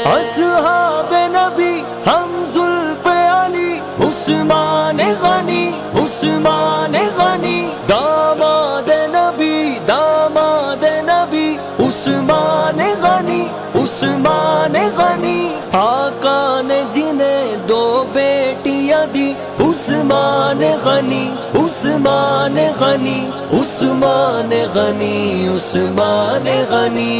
اصحاب نبی ہم زلف علی، عثمان غنی عثمان غنی، داماد نبی عثمان غنی عثمان غنی، آقا نے جنہیں دو بیٹیاں دی، عثمان غنی عثمان غنی عثمان غنی عثمان غنی،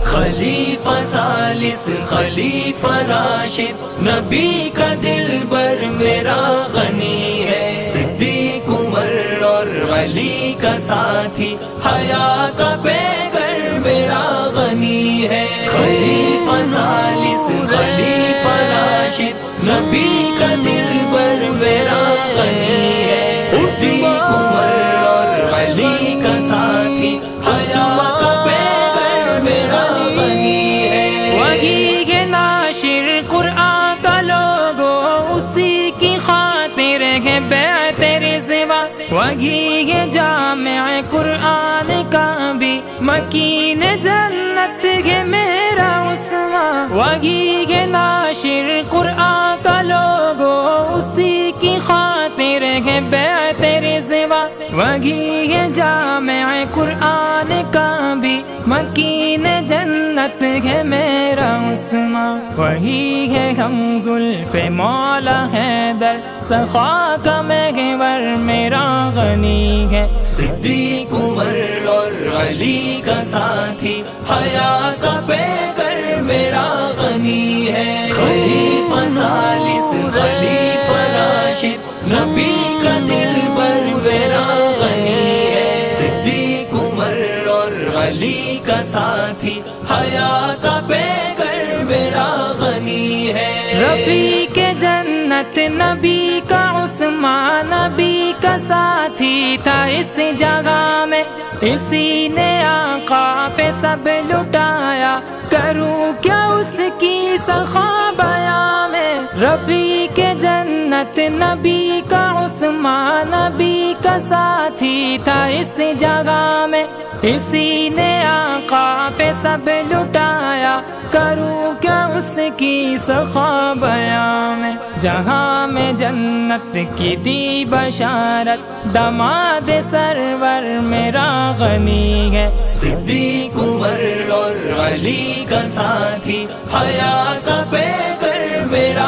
خلیفہ ثالث خلیفہ راشد، نبی کا دل بر میرا غنی ہے، صدیق عمر اور علی کا ساتھی، حیا کا پیکر میرا غنی ہے، خلیفہ ثالث خلیفہ راشد، نبی کا دل بر میرا غنی ہے، صدیق عمر اور علی کا ساتھی، حیا کا پیکر میرا غنی ہے، وہی ہے ناشر قرآن کا لوگو، اسی کی خاطر ہے بیعت رضوا، وہی ہے جامع قرآن کا بھی مکین جنت ہے میرا عثمان، وہی ہے ناشر قرآن کا لوگو، اسی کی خاطر ہے بیعت رضوا، وہی ہے جامع قرآن کا بھی مکین جنت ہے میرا عثمان، وہی ہے ہم زلف مولا حیدر، سخا کا محور میرا غنی ہے، صدیق عمر اور علی کا ساتھی، حیا کا پیکر میرا غنی ہے، خلیفہ ثالث خلیفہ راشد، نبی کا دل بر میرا غنی ہے، صدیق عمر اور علی کا ساتھی، حیا کا پیکر میرا غنی ہے، رفیق جنت نبی کا عثمان، نبی کا ساتھی تھا اس جگہ میں، اسی نے آقا پہ سب لٹایا، کروں کیا اس کی سخا بیاں میں، رفیق جنت نبی کا عثمان، نبی کا ساتھی تھا اس جگہ میں، اسی نے آقا پہ سب لٹایا، کروں کیا اس کی سخا بیاں میں، جہاں میں جنت کی دی بشارت، داماد سرور میرا غنی ہے، صدیق عمر اور علی کا ساتھی، حیا کا پیکر میرا